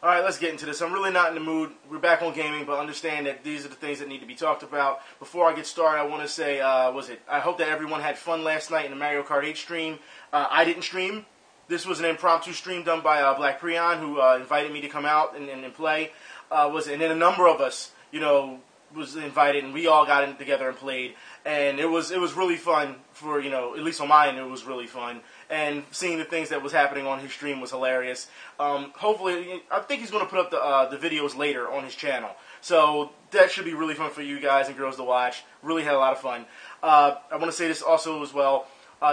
Alright, let's get into this. I'm really not in the mood. We're back on gaming, but understand that these are the things that need to be talked about. Before I get started, I want to say, I hope that everyone had fun last night in the Mario Kart 8 stream. I didn't stream. This was an impromptu stream done by Black Prion, who invited me to come out and play. And then a number of us, was invited, and we all got in together and played. And it was really fun for, at least on my end, it was really fun. And seeing the things that was happening on his stream was hilarious. Hopefully, I think he's going to put up the videos later on his channel. So that should be really fun for you guys and girls to watch. Really had a lot of fun. I want to say this also as well.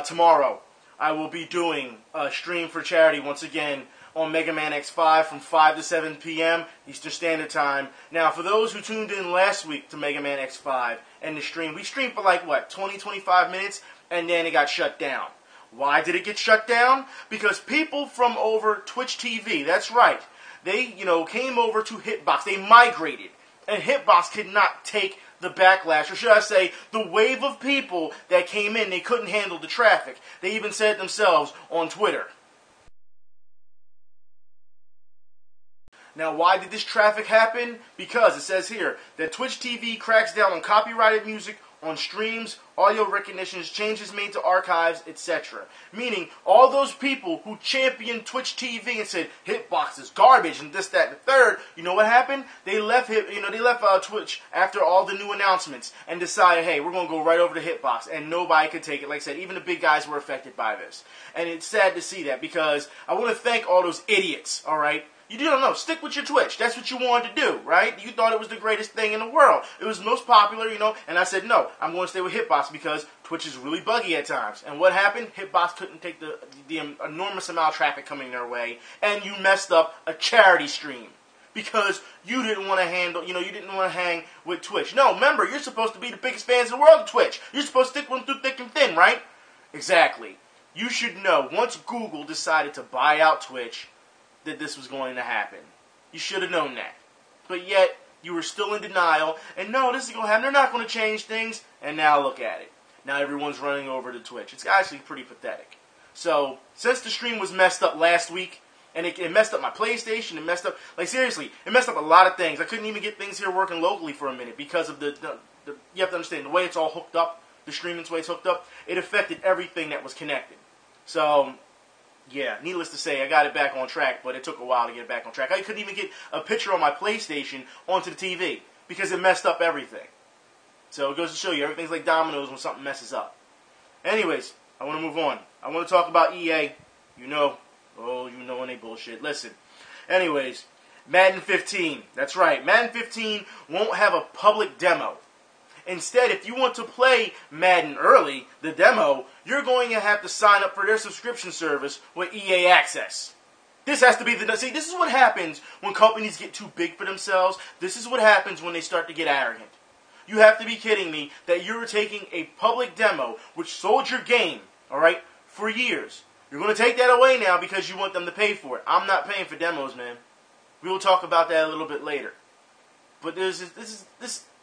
Tomorrow, I will be doing a stream for charity once again on Mega Man X5 from 5 to 7 p.m. Eastern Standard Time. Now, for those who tuned in last week to Mega Man X5 and the stream, we streamed for like, 20, 25 minutes, and then it got shut down. Why did it get shut down? Because people from over Twitch TV, that's right, they, came over to Hitbox. They migrated, and Hitbox could not take the backlash, or should I say, the wave of people that came in. They couldn't handle the traffic. They even said it themselves on Twitter. Now, why did this traffic happen? Because it says here that Twitch TV cracks down on copyrighted music, on streams, audio recognitions, changes made to archives, etc. Meaning, all those people who championed Twitch TV and said Hitbox is garbage and this, that, and the third, you know what happened? They left Twitch after all the new announcements and decided, hey, we're going to go right over to Hitbox, and nobody could take it. Like I said, even the big guys were affected by this. And it's sad to see that, because I want to thank all those idiots, alright? You don't know. Stick with your Twitch. That's what you wanted to do, right? You thought it was the greatest thing in the world. It was most popular, and I said, no, I'm going to stay with Hitbox because Twitch is really buggy at times. And what happened? Hitbox couldn't take the enormous amount of traffic coming their way, and you messed up a charity stream because you didn't want to handle, you didn't want to hang with Twitch. No, remember, you're supposed to be the biggest fans in the world of Twitch. You're supposed to stick with them through thick and thin, right? Exactly. You should know, once Google decided to buy out Twitch, that this was going to happen. You should have known that. But yet, you were still in denial, and no, this is going to happen. They're not going to change things, and now look at it. Now everyone's running over to Twitch. It's actually pretty pathetic. So, since the stream was messed up last week, and it messed up my PlayStation, it messed up, seriously, it messed up a lot of things. I couldn't even get things here working locally for a minute because of the you have to understand, the way it's all hooked up, the streaming's way it's hooked up, it affected everything that was connected. So, yeah, needless to say, I got it back on track, but it took a while to get it back on track. I couldn't even get a picture on my PlayStation onto the TV because it messed up everything. So it goes to show you, everything's like dominoes when something messes up. Anyways, I want to move on. I want to talk about EA. When they bullshit. Listen. Anyways, Madden 15. That's right. Madden 15 won't have a public demo. Instead, if you want to play Madden early, the demo, you're going to have to sign up for their subscription service with EA Access. This has to be see, this is what happens when companies get too big for themselves. This is what happens when they start to get arrogant. You have to be kidding me that you're taking a public demo, which sold your game, alright, for years. You're going to take that away now because you want them to pay for it. I'm not paying for demos, man. We will talk about that a little bit later. But there's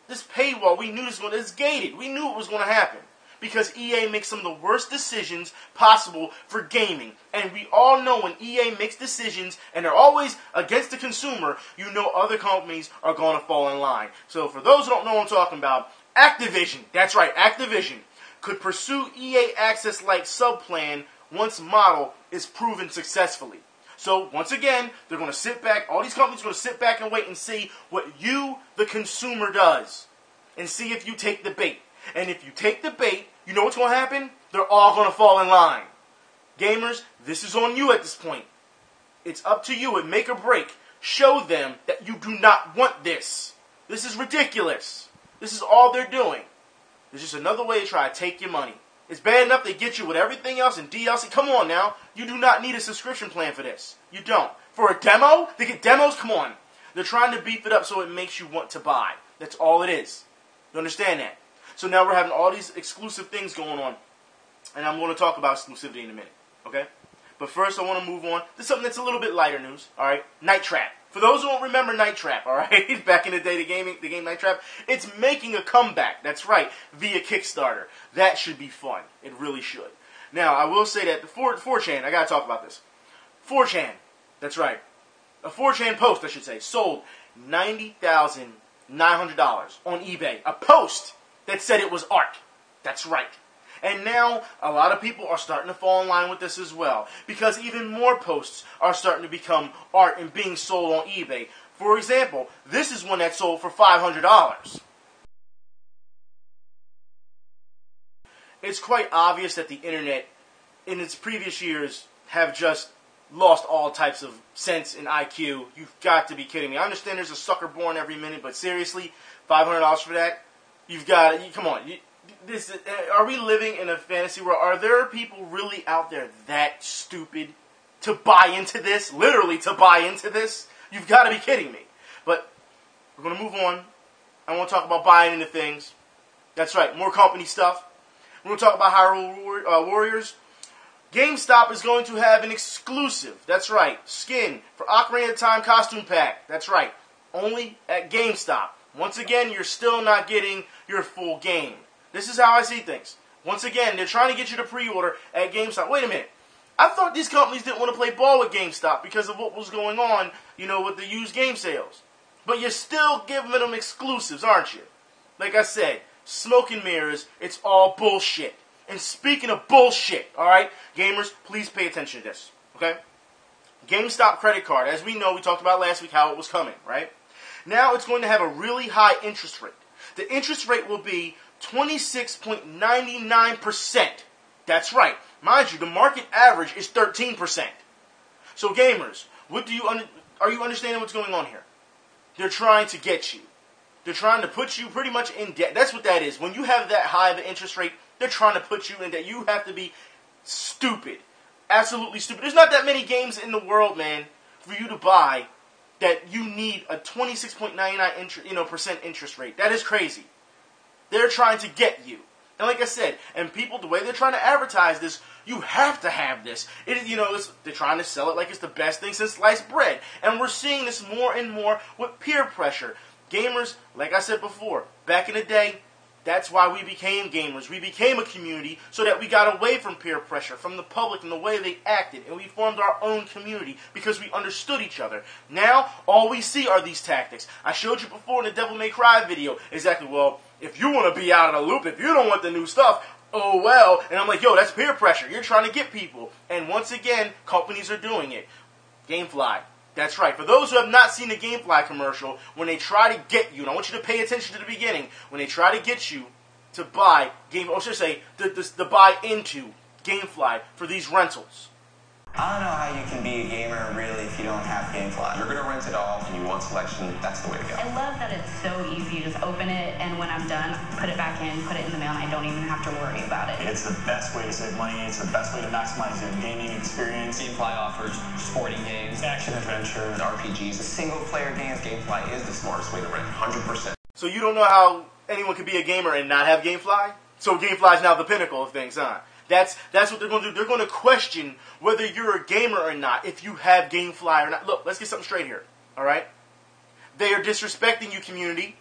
this paywall, we knew it's gated. We knew it was going to happen. Because EA makes some of the worst decisions possible for gaming. And we all know when EA makes decisions, and they're always against the consumer, you know other companies are going to fall in line. So for those who don't know what I'm talking about, Activision, that's right, Activision, could pursue EA Access-like sub-plan once model is proven successfully. So, once again, they're going to sit back, all these companies are going to sit back and wait and see what you, the consumer, does. And see if you take the bait. And if you take the bait, you know what's going to happen? They're all going to fall in line. Gamers, this is on you at this point. It's up to you at make or break. Show them that you do not want this. This is ridiculous. This is all they're doing. It's just another way to try to take your money. It's bad enough they get you with everything else and DLC. Come on now. You do not need a subscription plan for this. You don't. For a demo? They get demos? Come on. They're trying to beef it up so it makes you want to buy. That's all it is. You understand that? So now we're having all these exclusive things going on. And I'm going to talk about exclusivity in a minute. Okay? But first I want to move on to something that's a little bit lighter news. Alright? Night Trap. For those who don't remember Night Trap, alright? Back in the day, the game Night Trap, it's making a comeback. That's right. Via Kickstarter. That should be fun. It really should. Now, I will say that the 4chan, I gotta talk about this. 4chan. That's right. a 4chan post, I should say, sold $90,900 on eBay. A post that said it was art. That's right. And now, a lot of people are starting to fall in line with this as well, because even more posts are starting to become art and being sold on eBay. For example, this is one that sold for $500. It's quite obvious that the internet, in its previous years, have just lost all types of sense and IQ. You've got to be kidding me. I understand there's a sucker born every minute, but seriously, $500 for that? You've got to, come on. Are we living in a fantasy world? Are there people really out there that stupid to buy into this? Literally to buy into this? You've got to be kidding me. But we're going to move on. I want to talk about buying into things. That's right, more company stuff. We're going to talk about Hyrule Warriors. GameStop is going to have an exclusive, that's right, skin for Ocarina of Time costume pack. That's right, only at GameStop. Once again, you're still not getting your full game. This is how I see things. Once again, they're trying to get you to pre-order at GameStop. Wait a minute. I thought these companies didn't want to play ball with GameStop because of what was going on, with the used game sales. But you're still giving them exclusives, aren't you? Like I said, smoke and mirrors, it's all bullshit. And speaking of bullshit, alright, gamers, please pay attention to this, okay? GameStop credit card, as we know, we talked about last week how it was coming, right? Now it's going to have a really high interest rate. The interest rate will be 26.99%. That's right. Mind you, the market average is 13%. So gamers, are you understanding what's going on here? They're trying to get you. They're trying to put you pretty much in debt. That's what that is. When you have that high of an interest rate, they're trying to put you in debt. You have to be stupid. Absolutely stupid. There's not that many games in the world, man, for you to buy that you need a 26.99% interest rate. That is crazy. They're trying to get you. And like I said, and people, the way they're trying to advertise this, you have to have this. They're trying to sell it like it's the best thing since sliced bread. And we're seeing this more and more with peer pressure. Gamers, like I said before, back in the day, that's why we became gamers. We became a community so that we got away from peer pressure, from the public and the way they acted. And we formed our own community because we understood each other. Now, all we see are these tactics. I showed you before in the Devil May Cry video exactly, well, if you want to be out of the loop, if you don't want the new stuff, oh well. And I'm like, yo, that's peer pressure. You're trying to get people. And once again, companies are doing it. Gamefly. That's right. For those who have not seen the Gamefly commercial, when they try to get you, and I want you to pay attention to the beginning, when they try to get you to buy to buy into Gamefly for these rentals. I don't know how you can be a gamer, really, if you don't have GameFly. You're going to rent it all, and you want selection, that's the way to go. I love that it's so easy. You just open it, and when I'm done, put it back in, put it in the mail, and I don't even have to worry about it. It's the best way to save money. It's the best way to maximize your gaming experience. GameFly offers sporting games, action adventure, RPGs. Single-player games, GameFly is the smartest way to rent, 100%. So you don't know how anyone could be a gamer and not have Gamefly? So Gamefly is now the pinnacle of things, huh? That's what they're going to do. They're going to question whether you're a gamer or not if you have Gamefly or not. Look, let's get something straight here, all right? They are disrespecting you, community,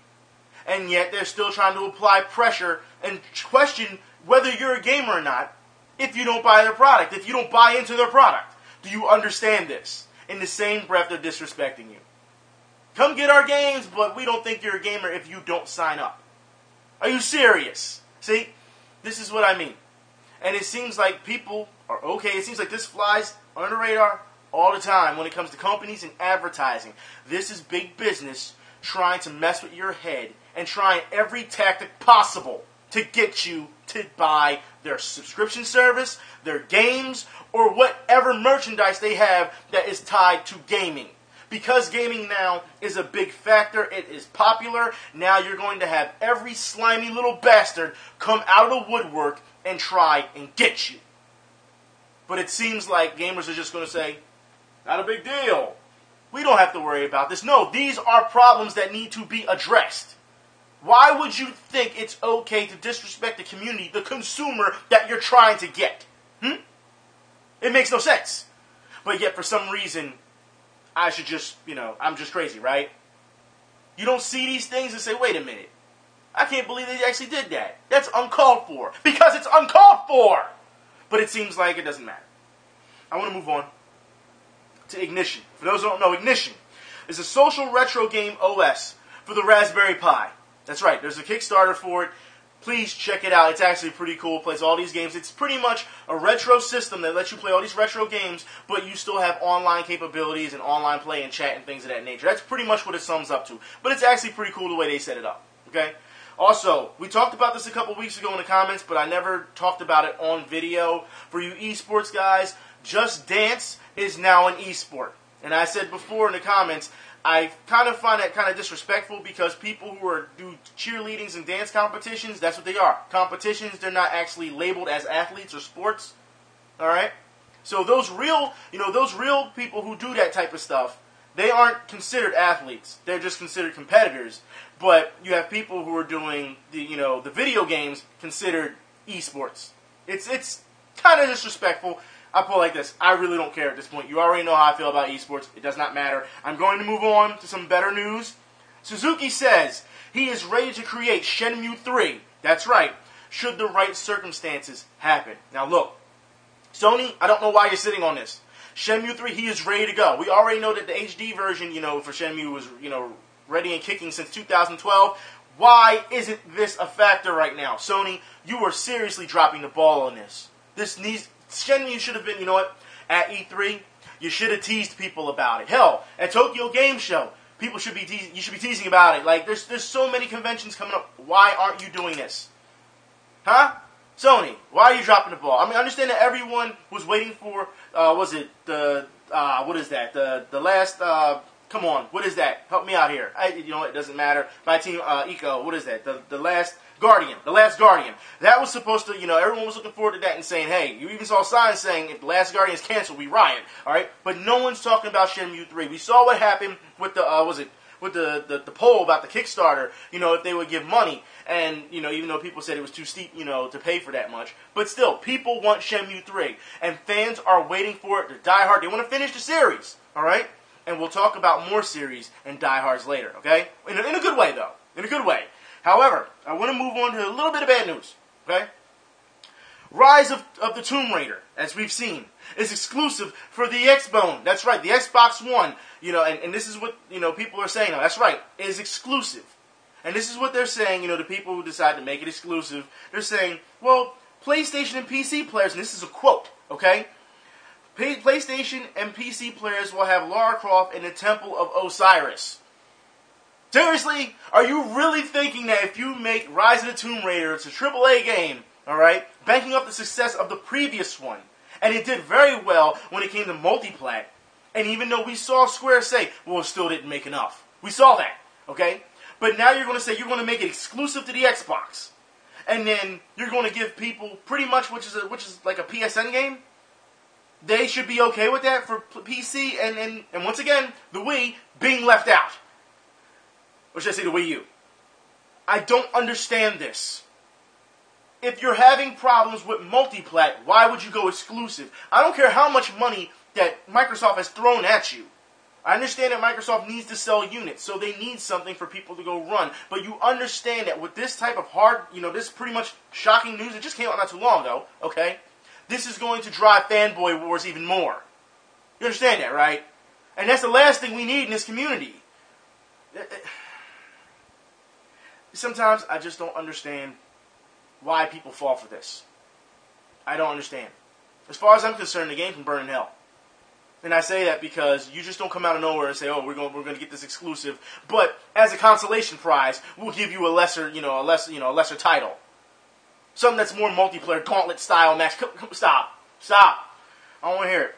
and yet they're still trying to apply pressure and question whether you're a gamer or not if you don't buy their product, if you don't buy into their product. Do you understand this? In the same breath, they're disrespecting you. Come get our games, but we don't think you're a gamer if you don't sign up. Are you serious? See, this is what I mean. And it seems like people are okay. It seems like this flies under the radar all the time when it comes to companies and advertising. This is big business trying to mess with your head and trying every tactic possible to get you to buy their subscription service, their games, or whatever merchandise they have that is tied to gaming. Because gaming now is a big factor, it is popular, now you're going to have every slimy little bastard come out of the woodwork and try and get you. But it seems like gamers are just going to say, not a big deal. We don't have to worry about this. No, these are problems that need to be addressed. Why would you think it's okay to disrespect the community, the consumer that you're trying to get? It makes no sense. But yet, for some reason, I should just, I'm just crazy, right? You don't see these things and say, wait a minute. I can't believe they actually did that. That's uncalled for. Because it's uncalled for! But it seems like it doesn't matter. I want to move on to Ignition. For those who don't know, Ignition is a social retro game OS for the Raspberry Pi. That's right, there's a Kickstarter for it. Please check it out. It's actually pretty cool. It plays all these games. It's pretty much a retro system that lets you play all these retro games, but you still have online capabilities and online play and chat and things of that nature. That's pretty much what it sums up to. But it's actually pretty cool the way they set it up. Okay? Also, we talked about this a couple weeks ago in the comments, but I never talked about it on video. For you esports guys, Just Dance is now an esport. And I said before in the comments, I kind of find that kind of disrespectful because people who do cheerleadings and dance competitions, that's what they are. Competitions, they're not actually labeled as athletes or sports. Alright? So those real people who do that type of stuff, they aren't considered athletes. They're just considered competitors. But you have people who are doing the video games considered esports. It's kind of disrespectful. I put it like this. I really don't care at this point. You already know how I feel about esports. It does not matter. I'm going to move on to some better news. Suzuki says he is ready to create Shenmue 3. That's right. Should the right circumstances happen. Now look, Sony, I don't know why you're sitting on this. Shenmue 3, he is ready to go. We already know that the HD version, for Shenmue was, ready and kicking since 2012. Why isn't this a factor right now? Sony, you are seriously dropping the ball on this. Shenmue should have been, at E3, you should have teased people about it. Hell, at Tokyo Game Show, you should be teasing about it. Like, there's so many conventions coming up. Why aren't you doing this? Huh? Sony, why are you dropping the ball? I mean, I understand that everyone was waiting for, what is that? The last, come on, what is that? Help me out here. It doesn't matter. By Team Eco, what is that? The Last Guardian. The Last Guardian. That was supposed to, everyone was looking forward to that and saying, hey, you even saw signs saying if The Last Guardian is canceled, we riot. Alright? But no one's talking about Shenmue 3. We saw what happened with the poll about the Kickstarter, if they would give money. And, even though people said it was too steep, to pay for that much. But still, people want Shenmue 3. And fans are waiting for it. They're diehard. They want to finish the series. Alright? And we'll talk about more series and diehards later. Okay? In a good way, though. In a good way. However, I want to move on to a little bit of bad news. Okay? Rise of the Tomb Raider, as we've seen, is exclusive for the Xbone. That's right, the Xbox One. And this is what, people are saying now. That's right, it is exclusive. And this is what they're saying, the people who decide to make it exclusive. They're saying, well, PlayStation and PC players, and this is a quote, okay? PlayStation and PC players will have Lara Croft in the Temple of Osiris. Seriously? Are you really thinking that if you make Rise of the Tomb Raider, it's a AAA game, alright, banking up the success of the previous one, and it did very well when it came to multiplat, and even though we saw Square say, well, it still didn't make enough. We saw that, okay? But now you're going to say you're going to make it exclusive to the Xbox, and then you're going to give people pretty much, which is like a PSN game, they should be okay with that for PC, and once again, the Wii being left out. Or should I say the Wii U? I don't understand this. If you're having problems with multiplat, why would you go exclusive? I don't care how much money that Microsoft has thrown at you. I understand that Microsoft needs to sell units, so they need something for people to go run. But you understand that with this type of this pretty much shocking news, it just came out not too long ago, okay? This is going to drive fanboy wars even more. You understand that, right? And that's the last thing we need in this community. Sometimes I just don't understand why people fall for this. I don't understand. As far as I'm concerned, the game can burn in hell. And I say that because you just don't come out of nowhere and say, "Oh, we're going to get this exclusive." But as a consolation prize, we'll give you a lesser title, something that's more multiplayer, gauntlet style match. Stop. I don't want to hear it.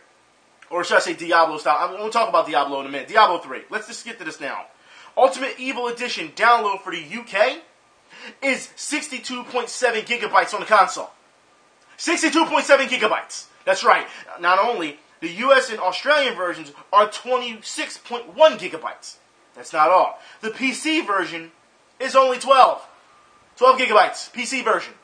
Or should I say Diablo style? I'm going to talk about Diablo in a minute. Diablo 3. Let's just get to this now. Ultimate Evil Edition download for the UK is 62.7 gigabytes on the console. 62.7 gigabytes. That's right. Not only, the US and Australian versions are 26.1 gigabytes. That's not all. The PC version is only 12. 12 gigabytes. PC version.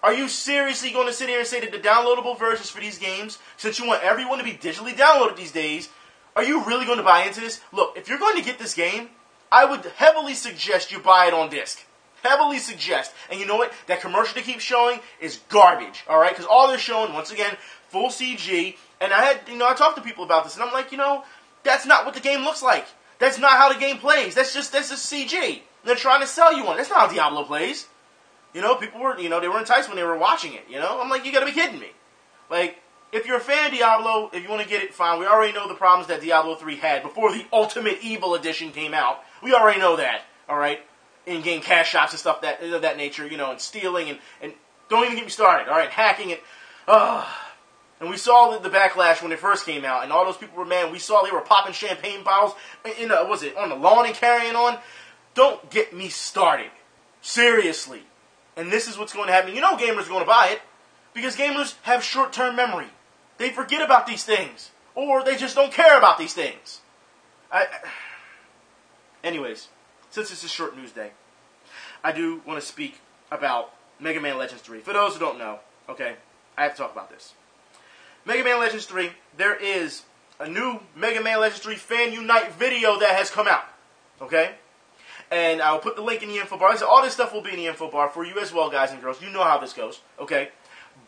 Are you seriously going to sit here and say that the downloadable versions for these games, since you want everyone to be digitally downloaded these days, are you really going to buy into this? Look, if you're going to get this game, I would heavily suggest you buy it on disc. Heavily suggest. And you know what? That commercial they keep showing is garbage. Alright? Because all they're showing, once again, full CG, and I talked to people about this, and I'm like, that's not what the game looks like. That's not how the game plays. That's just CG. They're trying to sell you on it. That's not how Diablo plays. People were, they were enticed when they were watching it, I'm like, you gotta be kidding me. Like, if you're a fan of Diablo, if you want to get it, fine. We already know the problems that Diablo 3 had before the Ultimate Evil Edition came out. We already know that, alright? In-game cash shops and stuff of that nature, and stealing, and don't even get me started, alright? Hacking it. And we saw the backlash when it first came out, and all those people were mad. We saw they were popping champagne bottles on the lawn and carrying on? Don't get me started. Seriously. And this is what's going to happen. Gamers are going to buy it, because gamers have short-term memory. They forget about these things, or they just don't care about these things. Anyways, since it's a short news day, I do want to speak about Mega Man Legends 3. For those who don't know, okay, I have to talk about this. Mega Man Legends 3, there is a new Mega Man Legends 3 Fan Unite video that has come out, okay? And I'll put the link in the info bar. So all this stuff will be in the info bar for you as well, guys and girls. You know how this goes, okay?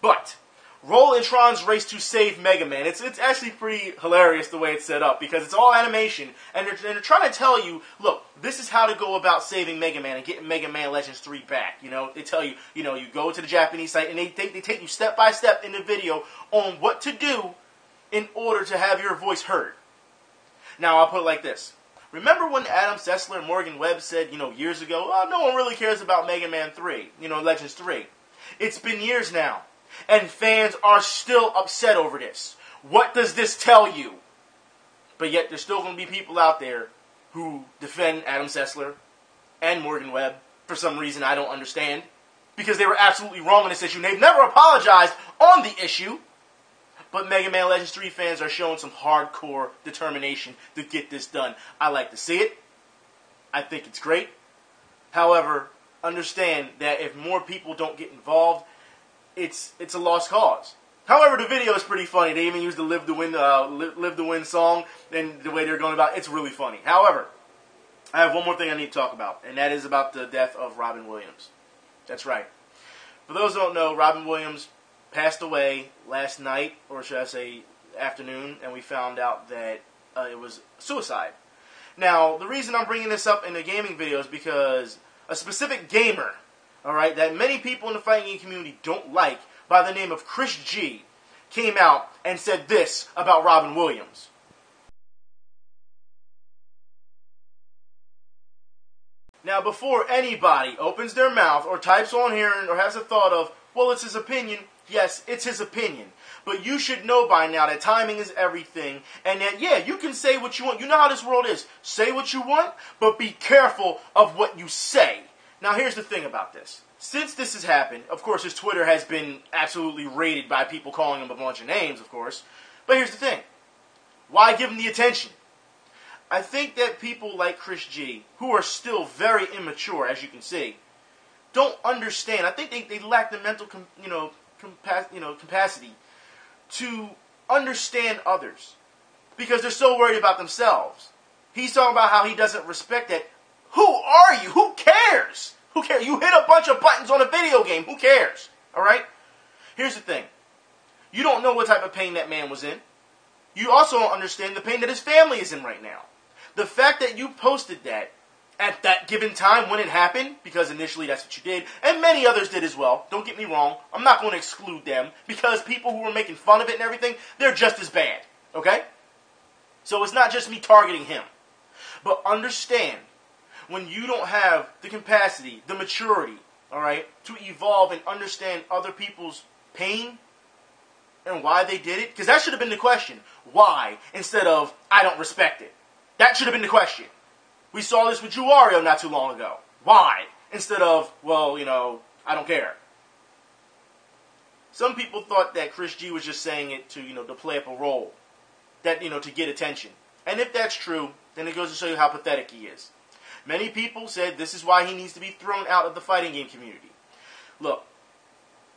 But Roll and Tron's race to save Mega Man. It's actually pretty hilarious the way it's set up, because it's all animation, and they're trying to tell you, look, this is how to go about saving Mega Man and getting Mega Man Legends 3 back. They tell you, you go to the Japanese site, and they take you step by step in the video on what to do in order to have your voice heard. Now, I'll put it like this. Remember when Adam Sessler and Morgan Webb said, years ago, oh, no one really cares about Mega Man 3, Legends 3. It's been years now, and fans are still upset over this. What does this tell you? But yet, there's still going to be people out there who defend Adam Sessler and Morgan Webb for some reason I don't understand, because they were absolutely wrong on this issue. They've never apologized on the issue. But Mega Man Legends 3 fans are showing some hardcore determination to get this done. I like to see it. I think it's great. However, understand that if more people don't get involved, it's a lost cause. However, the video is pretty funny. They even used the Live to Win song, and the way they're going about it, it's really funny. However, I have one more thing I need to talk about, and that is about the death of Robin Williams. That's right. For those who don't know, Robin Williams passed away last night, or should I say afternoon, and we found out that it was suicide. Now, the reason I'm bringing this up in the gaming video is because a specific gamer, alright, that many people in the fighting game community don't like, by the name of Chris G, came out and said this about Robin Williams. Now, before anybody opens their mouth or types on here or has a thought of, well, it's his opinion, yes, it's his opinion. But you should know by now that timing is everything, and that, yeah, you can say what you want. You know how this world is. Say what you want, but be careful of what you say. Now, here's the thing about this. Since this has happened, of course, his Twitter has been absolutely raided by people calling him a bunch of names, of course. But here's the thing. Why give him the attention? I think that people like Chris G, who are still very immature, as you can see, don't understand. I think they lack the mental, capacity to understand others, because they're so worried about themselves. He's talking about how he doesn't respect that. Who are you? Who cares? Who cares? You hit a bunch of buttons on a video game. Who cares? All right? Here's the thing. You don't know what type of pain that man was in. You also don't understand the pain that his family is in right now. The fact that you posted that at that given time when it happened, because initially that's what you did, and many others did as well. Don't get me wrong. I'm not going to exclude them, because people who were making fun of it and everything, they're just as bad. Okay? So it's not just me targeting him. But understand, when you don't have the capacity, the maturity, alright, to evolve and understand other people's pain and why they did it, because that should have been the question. Why? Instead of, I don't respect it. That should have been the question. We saw this with Wario not too long ago. Why? Instead of, well, I don't care. Some people thought that Chris G was just saying it to, to play up a role. That, to get attention. And if that's true, then it goes to show you how pathetic he is. Many people said this is why he needs to be thrown out of the fighting game community. Look,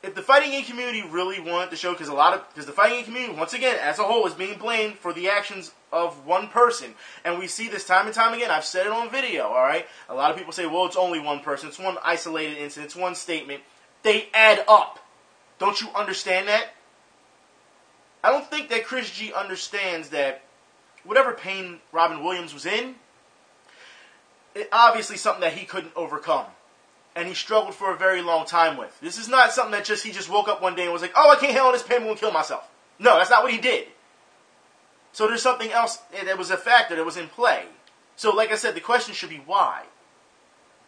if the fighting game community really wanted to show, because the fighting game community, once again, as a whole, is being blamed for the actions of one person. And we see this time and time again. I've said it on video, alright? A lot of people say, well, it's only one person. It's one isolated incident. It's one statement. They add up. Don't you understand that? I don't think that Chris G understands that whatever pain Robin Williams was in, it obviously something that he couldn't overcome. And he struggled for a very long time with. This is not something that he just woke up one day and was like, oh, I can't handle this pain, I'm going to kill myself. No, that's not what he did. So there's something else that was a factor that was in play. So like I said, the question should be why.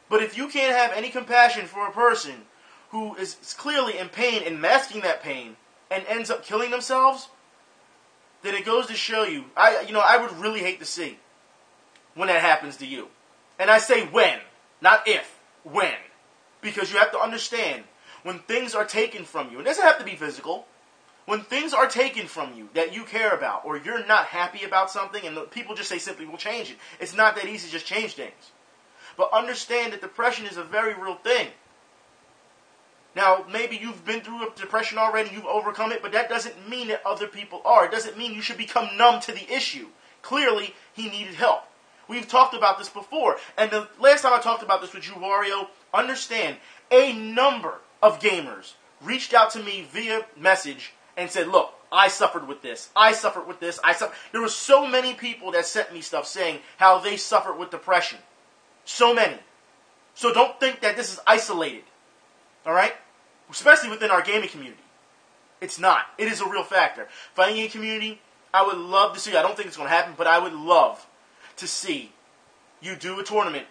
But if you can't have any compassion for a person who is clearly in pain and masking that pain and ends up killing themselves, then it goes to show you, I would really hate to see when that happens to you. And I say when, not if, when. Because you have to understand, when things are taken from you, and it doesn't have to be physical, when things are taken from you that you care about, or you're not happy about something, and people just say simply, we'll change it. It's not that easy to just change things. But understand that depression is a very real thing. Now, maybe you've been through a depression already, you've overcome it, but that doesn't mean that other people are. It doesn't mean you should become numb to the issue. Clearly, he needed help. We've talked about this before, and the last time I talked about this with you, Wario, understand, a number of gamers reached out to me via message and said, look, I suffered with this, I suffered with this, There were so many people that sent me stuff saying how they suffered with depression. So many. So don't think that this is isolated. Alright? Especially within our gaming community. It's not. It is a real factor. Fighting game community, I would love to see, I don't think it's going to happen, but I would love to see you do a tournament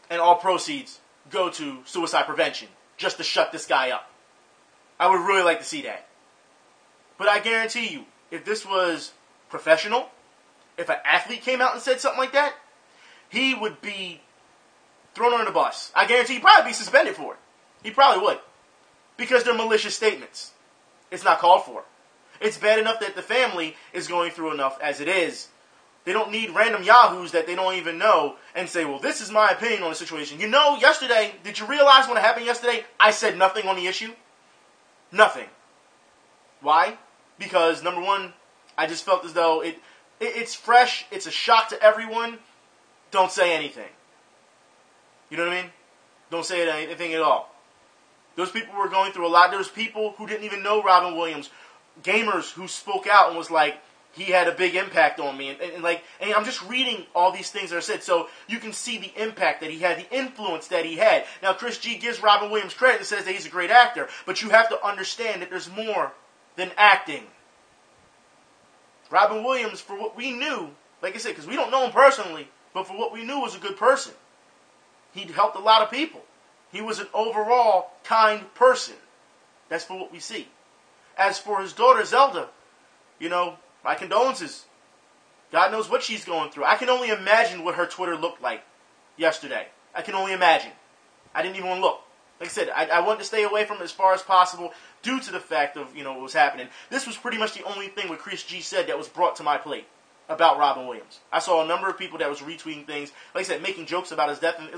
and all proceeds go to suicide prevention just to shut this guy up. I would really like to see that. But I guarantee you, if this was professional, if an athlete came out and said something like that, he would be thrown under the bus. I guarantee he'd probably be suspended for it. He probably would. Because they're malicious statements. It's not called for. It's bad enough that the family is going through enough as it is. They don't need random yahoos that they don't even know and say, well, this is my opinion on the situation. You know, yesterday, did you realize when it happened yesterday, I said nothing on the issue? Nothing. Why? Because, number one, I just felt as though it's fresh, it's a shock to everyone. Don't say anything. You know what I mean? Don't say anything at all. Those people were going through a lot. There was people who didn't even know Robin Williams, gamers who spoke out and was like, he had a big impact on me. And I'm just reading all these things that are said so you can see the impact that he had, the influence that he had. Now, Chris G gives Robin Williams credit and says that he's a great actor, but you have to understand that there's more than acting. Robin Williams, for what we knew, like I said, because we don't know him personally, but for what we knew, was a good person. He helped a lot of people. He was an overall kind person. That's for what we see. As for his daughter, Zelda, my condolences. God knows what she's going through. I can only imagine what her Twitter looked like yesterday. I can only imagine. I didn't even want to look. Like I said, I wanted to stay away from it as far as possible due to the fact of, what was happening. This was pretty much the only thing what Chris G said that was brought to my plate about Robin Williams. I saw a number of people that was retweeting things, like I said, making jokes about his death, and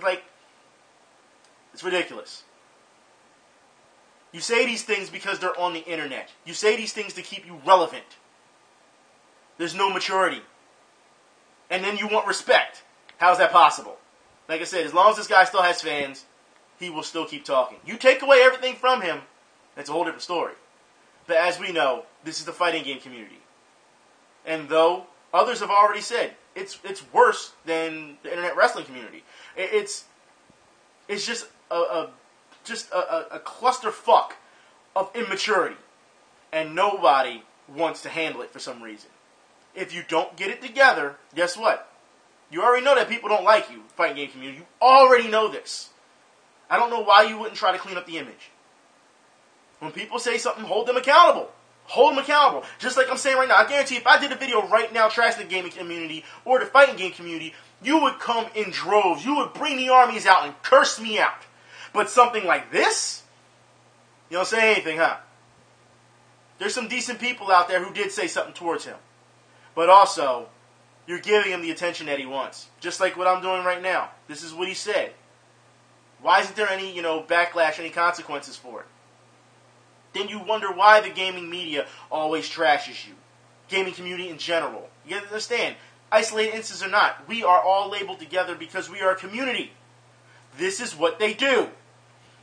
it's ridiculous. You say these things because they're on the internet. You say these things to keep you relevant. There's no maturity. And then you want respect. How's that possible? Like I said, as long as this guy still has fans, he will still keep talking. You take away everything from him, that's a whole different story. But as we know, this is the fighting game community. And though others have already said it's worse than the internet wrestling community. It's just a clusterfuck of immaturity. And nobody wants to handle it for some reason. If you don't get it together, guess what? You already know that people don't like you, fighting game community. You already know this. I don't know why you wouldn't try to clean up the image. When people say something, hold them accountable. Hold them accountable. Just like I'm saying right now. I guarantee if I did a video right now trashing the gaming community or the fighting game community, you would come in droves. You would bring the armies out and curse me out. But something like this, you don't say anything, huh? There's some decent people out there who did say something towards him. But also, you're giving him the attention that he wants. Just like what I'm doing right now. This is what he said. Why isn't there any, backlash, any consequences for it? Then you wonder why the gaming media always trashes you. Gaming community in general. You understand, isolated instances or not, we are all labeled together because we are a community. This is what they do.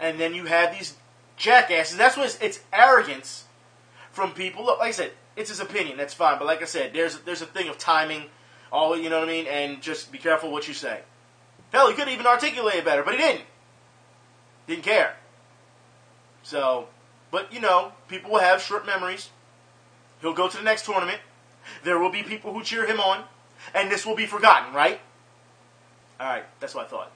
And then you have these jackasses. That's what it's arrogance from people. Look, like I said, it's his opinion. That's fine. But like I said, there's a thing of timing. All, you know what I mean? And just be careful what you say. Hell, he could even articulate it better, but he didn't. Didn't care. So, but, you know, people will have short memories. He'll go to the next tournament. There will be people who cheer him on. And this will be forgotten, right? Alright, that's what I thought.